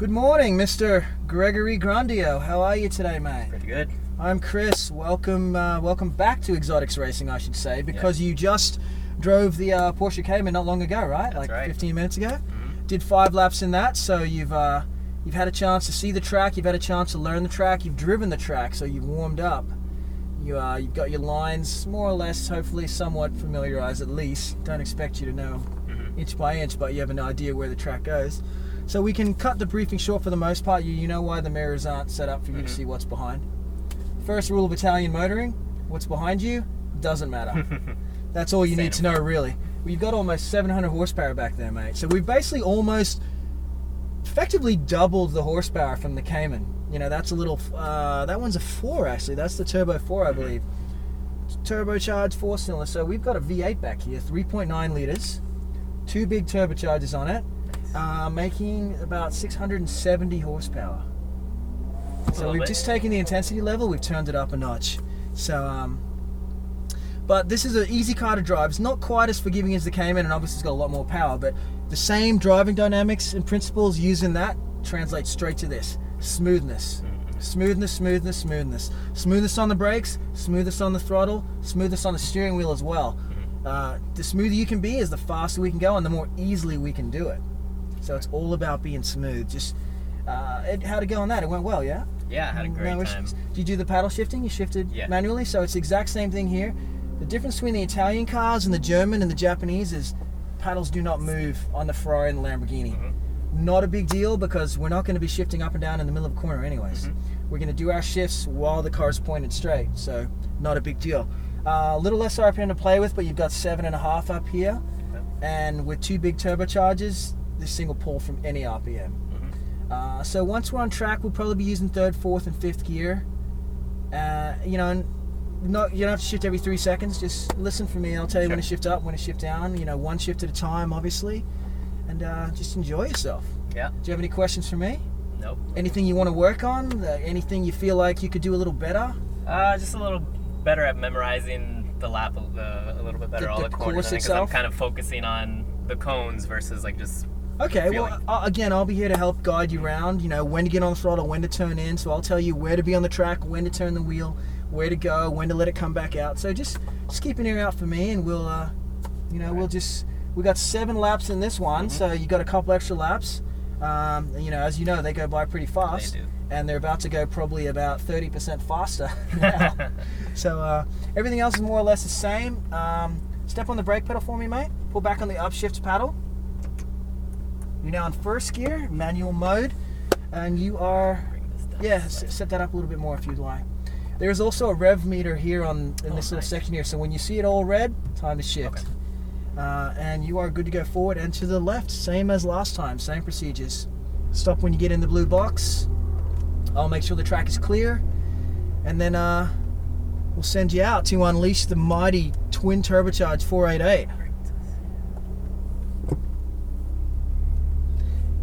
Good morning, Mr. Gregory Grandio. How are you today, mate? Pretty good. I'm Chris. Welcome back to Exotics Racing, I should say, because you just drove the Porsche Cayman not long ago, right? That's right. 15 minutes ago. Mm-hmm. Did 5 laps in that, so you've had a chance to see the track, you've had a chance to learn the track, you've driven the track, so you've warmed up. You've got your lines more or less, hopefully somewhat familiarized at least. Don't expect you to know inch by inch, but you have an idea where the track goes. So we can cut the briefing short for the most part. You know why the mirrors aren't set up for you to see what's behind. First rule of Italian motoring, what's behind you doesn't matter. That's all you need to know, really. We've got almost 700 horsepower back there, mate. So we've basically almost effectively doubled the horsepower from the Cayman. You know, that's a little, that one's a 4 actually. That's the Turbo 4, I believe. It's turbocharged 4-cylinder. So we've got a V8 back here, 3.9 litres. 2 big turbochargers on it. Making about 670 horsepower. So we've just taken the intensity level, we've turned it up a notch. So, but this is an easy car to drive. It's not quite as forgiving as the Cayman, and obviously it's got a lot more power, but the same driving dynamics and principles used in that translate straight to this. Smoothness. Smoothness, smoothness, smoothness. Smoothness on the brakes, smoothness on the throttle, smoothness on the steering wheel as well. The smoother you can be is the faster we can go and the more easily we can do it. So it's all about being smooth. Just how'd it go on that? It went well, yeah? Yeah, I had a great time. Did you do the paddle shifting? You shifted manually? So it's the exact same thing here. The difference between the Italian cars and the German and the Japanese is paddles do not move on the Ferrari and the Lamborghini. Not a big deal because we're not going to be shifting up and down in the middle of a corner anyways. We're going to do our shifts while the car's pointed straight, so not a big deal. A little less RPM to play with, but you've got 7.5 up here, and with 2 big turbochargers, this thing will pull from any RPM. So once we're on track, we'll probably be using 3rd, 4th, and 5th gear. You know, you don't have to shift every 3 seconds. Just listen for me. I'll tell you when to shift up, when to shift down. You know, 1 shift at a time, obviously, and just enjoy yourself. Yeah. Do you have any questions for me? Nope. Anything you want to work on? Anything you feel like you could do a little better? Just a little better at memorizing the lap a little bit better. All the corners, because I'm kind of focusing on the cones versus like just. Okay, well, again, I'll be here to help guide you around, you know, when to get on the throttle, when to turn in, so I'll tell you where to be on the track, when to turn the wheel, where to go, when to let it come back out. So just keep an ear out for me, and we'll, you know, we got 7 laps in this one, so you got a couple extra laps. You know, as you know, they go by pretty fast. They do. And they're about to go probably about 30% faster now. So everything else is more or less the same. Step on the brake pedal for me, mate. Pull back on the upshift paddle. You're now in 1st gear, manual mode, and you are, set that up a little bit more if you'd like. There's also a rev meter here in this little section here, so when you see it all red, time to shift. And you are good to go forward and to the left, same as last time, same procedures. Stop when you get in the blue box. I'll make sure the track is clear, and then we'll send you out to unleash the mighty twin turbocharged 488.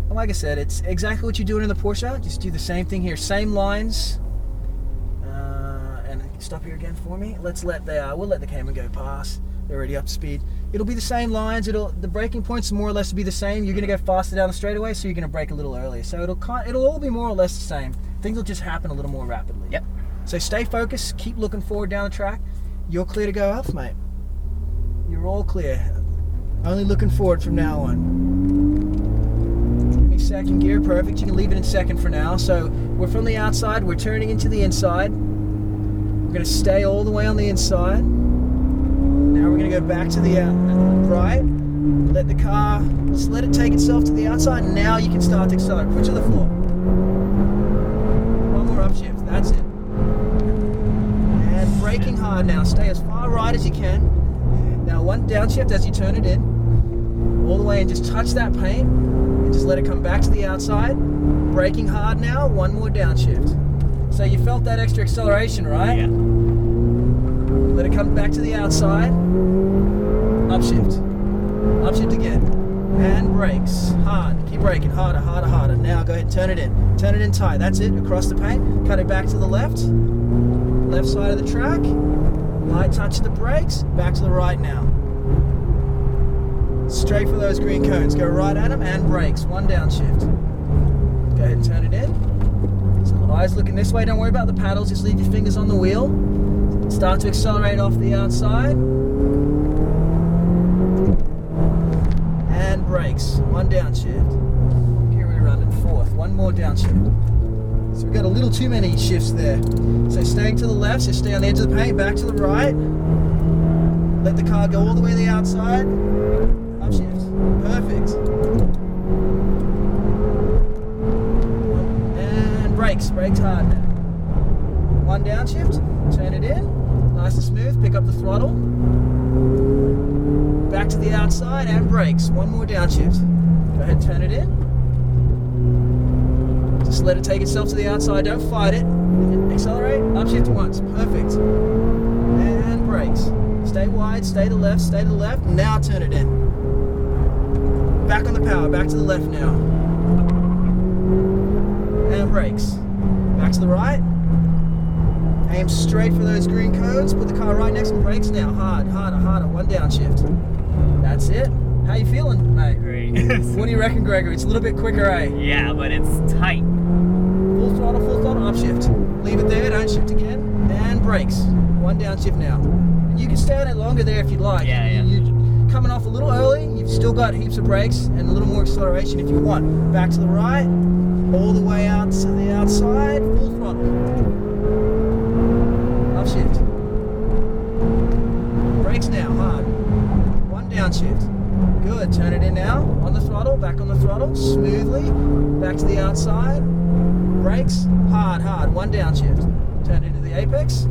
And like I said, it's exactly what you're doing in the Porsche. Just do the same thing here, same lines. And stop here again for me. We'll let the Cayman go past. They're already up to speed. It'll be the same lines. The braking points more or less be the same. You're going to go faster down the straightaway, so you're going to brake a little earlier. So it'll all be more or less the same. Things will just happen a little more rapidly. Yep. So stay focused. Keep looking forward down the track. You're clear to go up, mate. You're all clear. Only looking forward from now on. 2nd gear, perfect. You can leave it in 2nd for now. So we're from the outside, we're turning into the inside. We're going to stay all the way on the inside. Now we're going to go back to the right. Let the car, just let it take itself to the outside. Now you can start to accelerate. Put to the floor. One more upshift, that's it. And braking hard now. Stay as far right as you can. Now 1 downshift as you turn it in. All the way and just touch that paint. Just let it come back to the outside. Braking hard now, 1 more downshift. So you felt that extra acceleration, right? Yeah. Let it come back to the outside. Upshift. Upshift again. And brakes. Hard. Keep braking. Harder, harder, harder. Now go ahead and turn it in. Turn it in tight. That's it. Across the paint. Cut it back to the left. Left side of the track. Light touch of the brakes. Back to the right now. Straight for those green cones. Go right at them and brakes. 1 downshift. Go ahead and turn it in. So the eyes looking this way, don't worry about the paddles, just leave your fingers on the wheel. Start to accelerate off the outside. And brakes, one downshift. Here we're running fourth, one more downshift. So we've got a little too many shifts there. So staying to the left, so stay on the edge of the paint, back to the right. Let the car go all the way to the outside. Upshift, perfect. And brakes hard now. One downshift, turn it in, nice and smooth, pick up the throttle. Back to the outside and brakes, one more downshift. Go ahead and turn it in. Just let it take itself to the outside, don't fight it. Accelerate, upshift once, perfect. And brakes. Stay wide, stay to the left, now turn it in. Back on the power, back to the left now. And brakes. Back to the right. Aim straight for those green cones, put the car right next to the brakes now. Hard, harder, one downshift. That's it. How you feeling, mate? Great. What do you reckon, Gregory? It's a little bit quicker, eh? Yeah, but it's tight. Full throttle, upshift. Leave it there, don't shift again. And brakes. One downshift now. And you can stay on it longer there if you'd like. Yeah. You're coming off a little early, you've still got heaps of brakes and a little more acceleration if you want. Back to the right, all the way out to the outside, full throttle. Upshift. Brakes now, hard. One downshift. Good, turn it in now. On the throttle, back on the throttle, smoothly. Back to the outside. Brakes, hard. One downshift. Turn into the apex.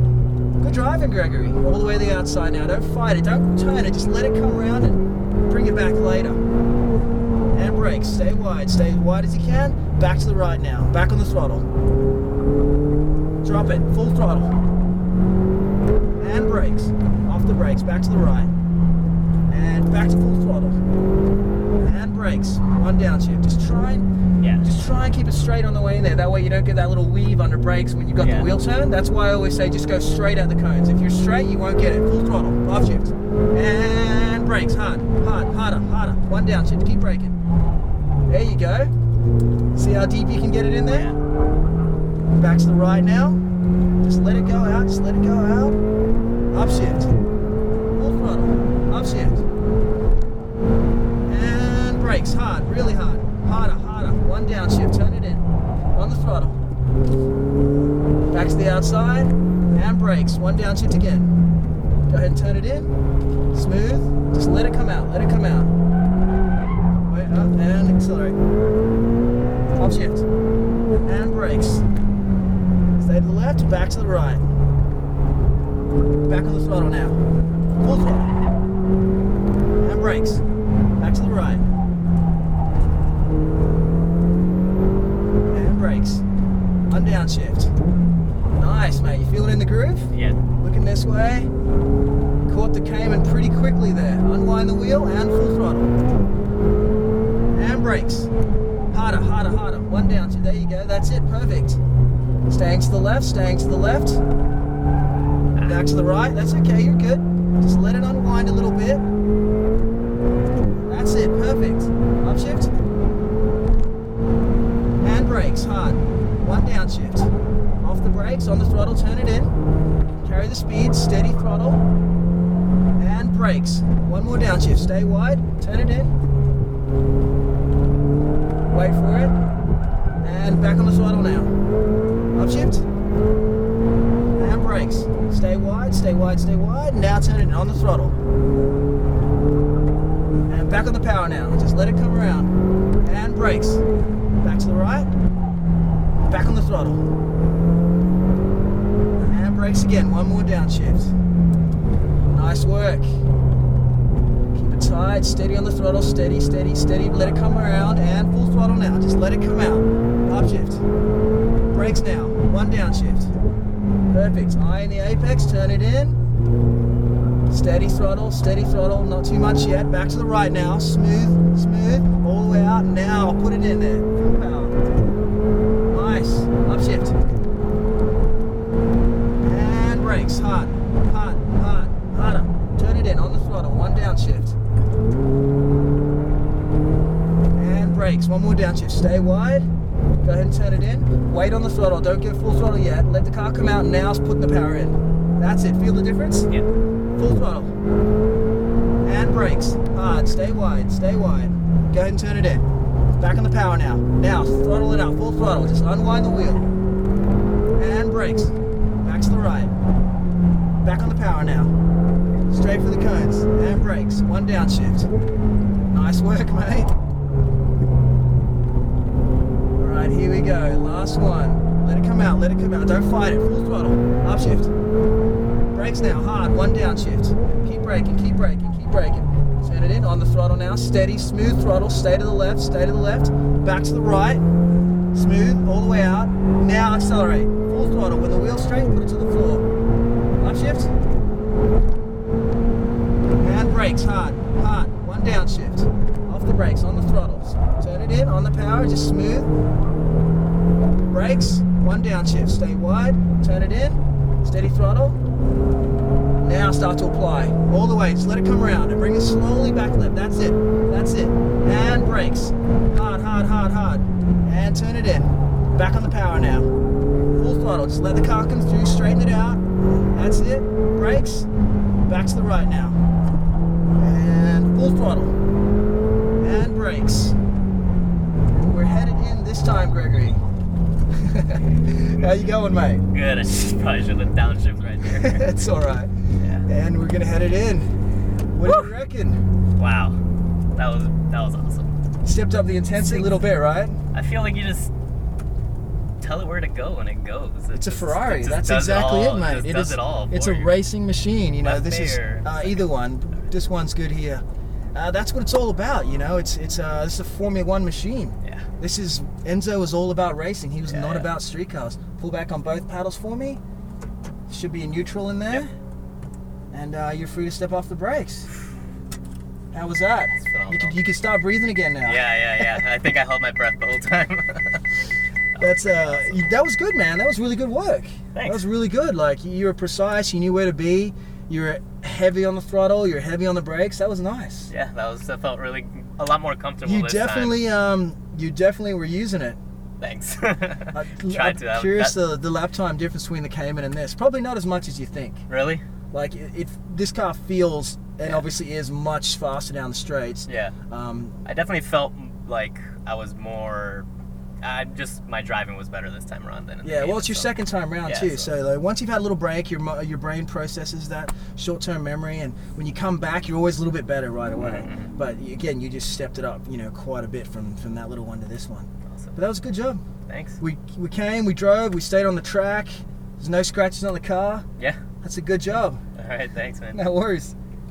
Good driving, Gregory. All the way to the outside now. Don't fight it, don't turn it. Just let it come around and bring it back later. And brakes, stay wide as you can. Back to the right now. Back on the throttle. Drop it, full throttle. And brakes. Off the brakes, back to the right. And back to full throttle. And brakes. One downshift. Just try and keep it straight on the way in there. That way you don't get that little weave under brakes when you've got the wheel turn. That's why I always say just go straight at the cones. If you're straight, you won't get it. Full throttle. Upshift. And brakes. Harder. One downshift. Keep braking. There you go. See how deep you can get it in there? Back to the right now. Just let it go out. Upshift. Full throttle. Upshift. And brakes. Hard. Really hard. Harder. One downshift. Turn it in. On the throttle. Back to the outside. And brakes. One downshift again. Go ahead and turn it in. Smooth. Just let it come out. Wait up and accelerate. Upshift. And brakes. Stay to the left, back to the right. Back on the throttle now. Full throttle. And brakes. Back to the right. And brakes. One downshift. Nice, mate. You feeling in the groove? Yeah. Looking this way. Caught the Cayman pretty quickly there. Unwind the wheel and full throttle. And brakes. Harder. One downshift. There you go. That's it. Perfect. Staying to the left. Back to the right. That's okay. You're good. Just let it unwind a little bit. That's it. Perfect. Upshift. And brakes. Hard. One downshift. Off the brakes. On the throttle. Turn it in. Carry the speed. Steady throttle. And brakes. One more downshift. Stay wide. Turn it in. Wait for it. And back on the throttle now. Upshift. And brakes. Stay wide. Now turn it in on the throttle. And back on the power now. Just let it come around. And brakes. Back to the right. Back on the throttle. And brakes again. One more downshift. Nice work. Keep it tight. Steady on the throttle. Steady. Let it come around. And full throttle now. Just let it come out. Upshift. Brakes now. One downshift. Perfect. Eye in the apex. Turn it in. Steady throttle. Not too much yet. Back to the right now. Smooth. All the way out. Now put it in there. Full power. Nice. Upshift. And brakes. Harder. Turn it in on the throttle. One downshift. And brakes. One more downshift. Stay wide. Go ahead and turn it in. Wait on the throttle. Don't get full throttle yet. Let the car come out. Now's putting the power in. That's it. Feel the difference? Yeah. Full throttle. And brakes. Hard. Stay wide. Stay wide. Go ahead and turn it in. Back on the power now. Now, throttle it out. Full throttle. Just unwind the wheel. And brakes. Back to the right. Back on the power now. Straight for the cones. And brakes. One downshift. Nice work, mate. Alright, here we go. Last one. Let it come out. Let it come out. Don't fight it. Full throttle. Upshift. Brakes now. Hard. One downshift. Keep braking. Keep braking. Keep braking. Turn it in. On the throttle now. Steady. Smooth throttle. Stay to the left. Stay to the left. Back to the right. Smooth. All the way out. Now accelerate. Full throttle. When the wheel's straight, put it to the floor. Upshift. And brakes. Hard. Hard. One downshift. Off the brakes. On the throttles. Turn it in. On the power. Just smooth. Brakes. One downshift. Stay wide. Turn it in. Steady throttle. Now start to apply. All the way. Just let it come around and bring it slowly back left. That's it. That's it. And brakes. Hard, hard, hard, hard. And turn it in. Back on the power now. Full throttle. Just let the car come through. Straighten it out. That's it. Brakes. Back to the right now. And full throttle. And brakes. We're headed in this time, Gregory. How you going, mate? Good. I probably should have downshift right there. It's all right. Yeah. And we're gonna head it in. What do you reckon? Wow, that was awesome. Stepped up the intensity a little bit, right? I feel like you just tell it where to go and it goes. It's a Ferrari. That's exactly it, mate. It does it all. It's a racing machine. You know, Left this is either one. This one's good here. That's what it's all about. You know, this is a Formula One machine. Yeah. Enzo was all about racing. He was not yeah. about street cars. Pull back on both paddles for me. Should be a neutral in there. Yep. And you're free to step off the brakes. How was that? You can start breathing again now. Yeah. I think I held my breath the whole time. That was good, man. That was really good work. Thanks. That was really good. Like, you were precise. You knew where to be. You were heavy on the throttle. You were heavy on the brakes. That was nice. Yeah, that felt really a lot more comfortable. You definitely were using it. Thanks. I'm curious the lap time difference between the Cayman and this. Probably not as much as you think. Really? Like, this car feels and obviously is much faster down the straights. Yeah. I definitely felt like I was more. My driving was better this time around than. Well, it's your second time around too. So like, once you've had a little break, your brain processes that short-term memory, and when you come back, you're always a little bit better right away. Mm-hmm. But again, you just stepped it up, quite a bit from that little one to this one. Awesome. But that was a good job. Thanks. We came, we drove, we stayed on the track. There's no scratches on the car. Yeah. That's a good job. All right, thanks, man. No worries.